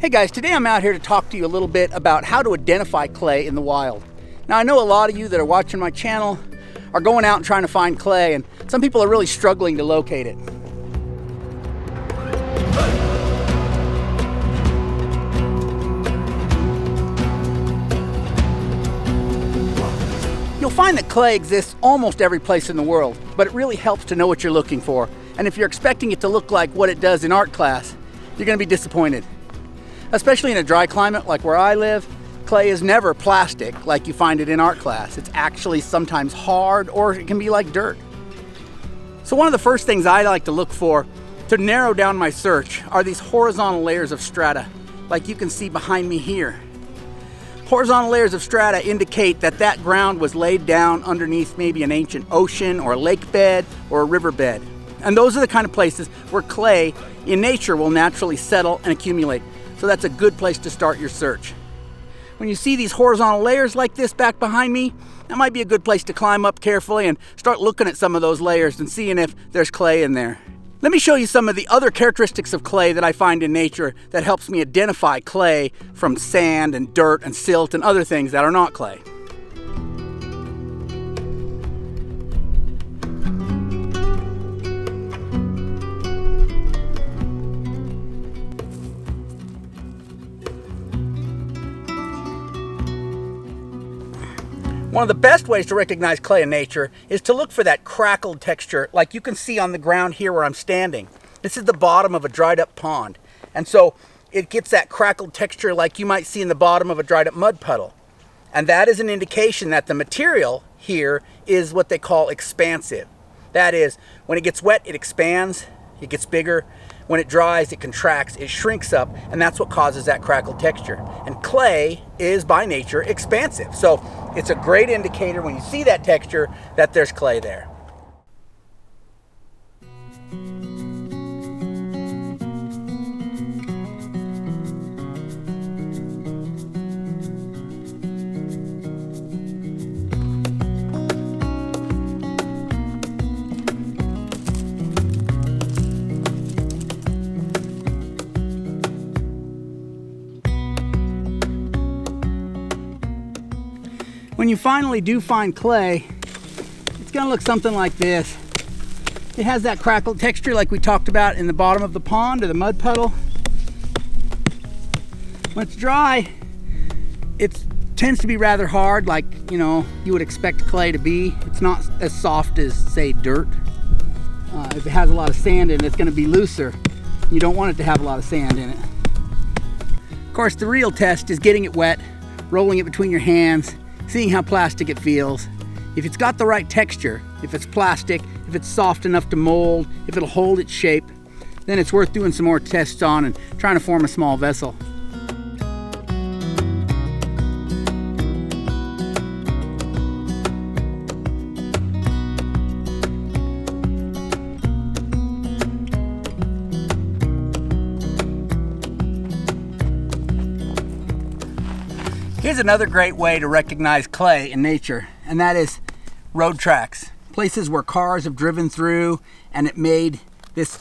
Hey guys, today I'm out here to talk to you a little bit about how to identify clay in the wild. Now I know a lot of you that are watching my channel are going out and trying to find clay, and some people are really struggling to locate it. You'll find that clay exists almost every place in the world, but it really helps to know what you're looking for. And if you're expecting it to look like what it does in art class, you're going to be disappointed. Especially in a dry climate like where I live, clay is never plastic like you find it in art class. It's actually sometimes hard, or it can be like dirt. So one of the first things I like to look for to narrow down my search are these horizontal layers of strata, like you can see behind me here. Horizontal layers of strata indicate that that ground was laid down underneath maybe an ancient ocean or a lake bed or a river bed. And those are the kind of places where clay in nature will naturally settle and accumulate. So that's a good place to start your search. When you see these horizontal layers like this back behind me, that might be a good place to climb up carefully and start looking at some of those layers and seeing if there's clay in there. Let me show you some of the other characteristics of clay that I find in nature that helps me identify clay from sand and dirt and silt and other things that are not clay. One of the best ways to recognize clay in nature is to look for that crackled texture like you can see on the ground here where I'm standing. This is the bottom of a dried up pond. And so it gets that crackled texture like you might see in the bottom of a dried up mud puddle. And that is an indication that the material here is what they call expansive. That is, when it gets wet, it expands, it gets bigger. When it dries, it contracts, it shrinks up, and that's what causes that crackled texture. And clay is by nature expansive. So it's a great indicator when you see that texture that there's clay there. When you finally do find clay, it's going to look something like this. It has that crackled texture like we talked about in the bottom of the pond or the mud puddle. When it's dry, it tends to be rather hard, like you would expect clay to be. It's not as soft as, say, dirt. If it has a lot of sand in it, it's going to be looser. You don't want it to have a lot of sand in it. Of course, the real test is getting it wet, rolling it between your hands, seeing how plastic it feels. If it's got the right texture, if it's plastic, if it's soft enough to mold, if it'll hold its shape, then it's worth doing some more tests on and trying to form a small vessel. Here's another great way to recognize clay in nature, and that is road tracks. Places where cars have driven through and it made this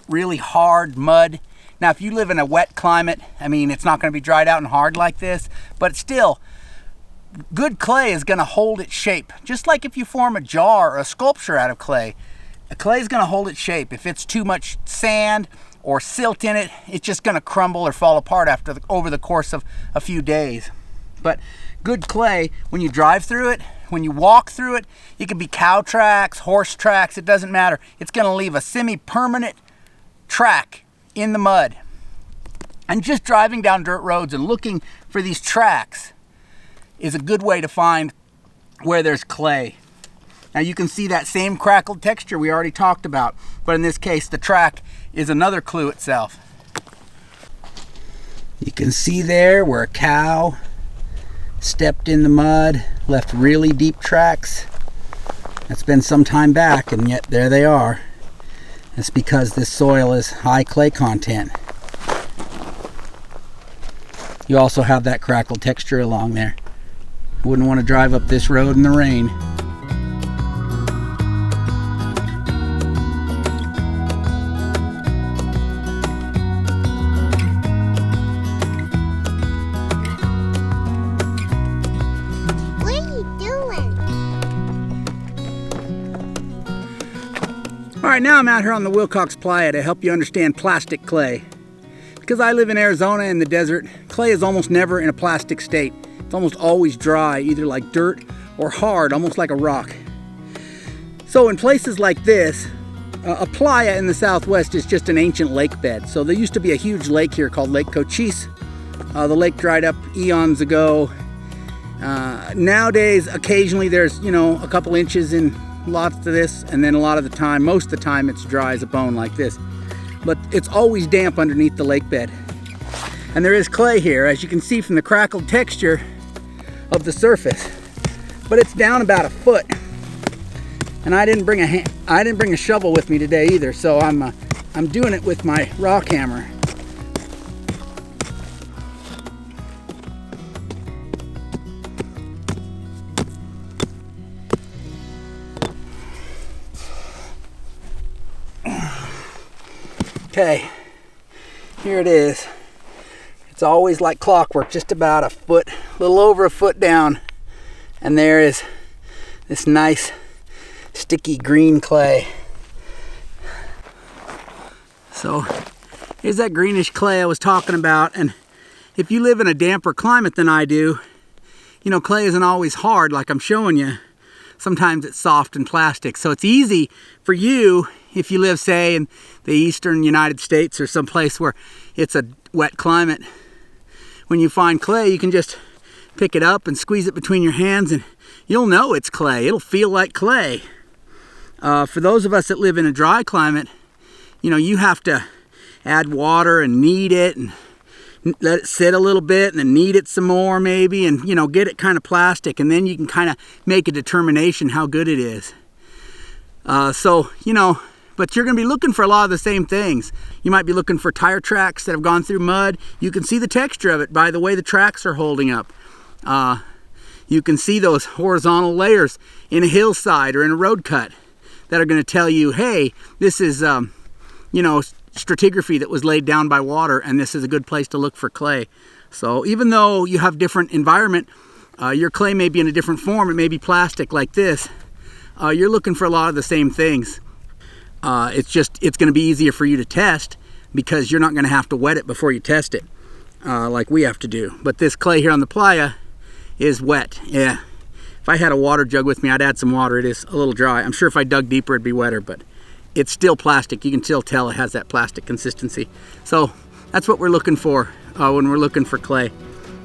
really hard mud. Now, if you live in a wet climate, it's not going to be dried out and hard like this, but still, good clay is going to hold its shape. Just like if you form a jar or a sculpture out of clay, a clay is going to hold its shape. If it's too much sand or silt in it, it's just going to crumble or fall apart over the course of a few days. But good clay, when you drive through it, when you walk through it, it can be cow tracks, horse tracks, it doesn't matter. It's going to leave a semi-permanent track in the mud. And just driving down dirt roads and looking for these tracks is a good way to find where there's clay. Now you can see that same crackled texture we already talked about, but in this case the track is another clue itself. You can see there where a cow stepped in the mud, left really deep tracks. That's been some time back, and yet there they are. That's because this soil is high clay content. You also have that crackled texture along there. Wouldn't want to drive up this road in the rain. right, now I'm out here on the Wilcox Playa to help you understand plastic clay. Because I live in Arizona in the desert, clay is almost never in a plastic state. It's almost always dry, either like dirt or hard, almost like a rock. So in places like this, a playa in the southwest is just an ancient lake bed. So there used to be a huge lake here called Lake Cochise. The lake dried up eons ago. Nowadays, occasionally there's, a couple inches in lots of this, and then a lot of the time, most of the time, it's dry as a bone like this. But it's always damp underneath the lake bed. And there is clay here, as you can see from the crackled texture of the surface. But it's down about a foot. And I didn't bring a shovel with me today either, so I'm doing it with my rock hammer. Okay, here it is. It's always like clockwork, just about a foot, a little over a foot down. And there is this nice sticky green clay. So here's that greenish clay I was talking about. And if you live in a damper climate than I do, clay isn't always hard like I'm showing you. Sometimes it's soft and plastic. So it's easy for you if you live, say, in the eastern United States or someplace where it's a wet climate. When you find clay, you can just pick it up and squeeze it between your hands and you'll know it's clay. It'll feel like clay. For those of us that live in a dry climate, you have to add water and knead it and let it sit a little bit and then knead it some more maybe and, get it kind of plastic, and then you can kind of make a determination how good it is. But you're going to be looking for a lot of the same things. You might be looking for tire tracks that have gone through mud. You can see the texture of it by the way the tracks are holding up. You can see those horizontal layers in a hillside or in a road cut that are going to tell you, hey, this is, stratigraphy that was laid down by water, and this is a good place to look for clay. So even though you have different environment, your clay may be in a different form. It may be plastic like this. You're looking for a lot of the same things. It's going to be easier for you to test because you're not going to have to wet it before you test it like we have to do. But this clay here on the playa is wet. Yeah, if I had a water jug with me, I'd add some water. It is a little dry. I'm sure if I dug deeper it'd be wetter, but it's still plastic. You can still tell it has that plastic consistency. So that's what we're looking for when we're looking for clay,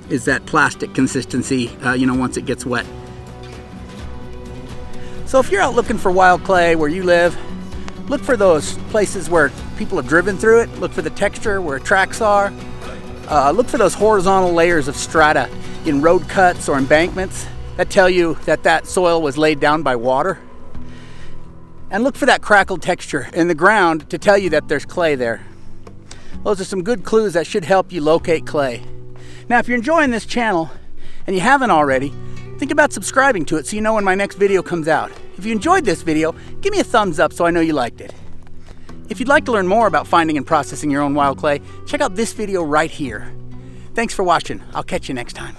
is that plastic consistency, once it gets wet. So if you're out looking for wild clay where you live, look for those places where people have driven through it. Look for the texture where tracks are. Look for those horizontal layers of strata in road cuts or embankments that tell you that soil was laid down by water. And look for that crackled texture in the ground to tell you that there's clay there. Those are some good clues that should help you locate clay. Now, if you're enjoying this channel and you haven't already, think about subscribing to it so you know when my next video comes out. If you enjoyed this video, give me a thumbs up so I know you liked it. If you'd like to learn more about finding and processing your own wild clay, check out this video right here. Thanks for watching. I'll catch you next time.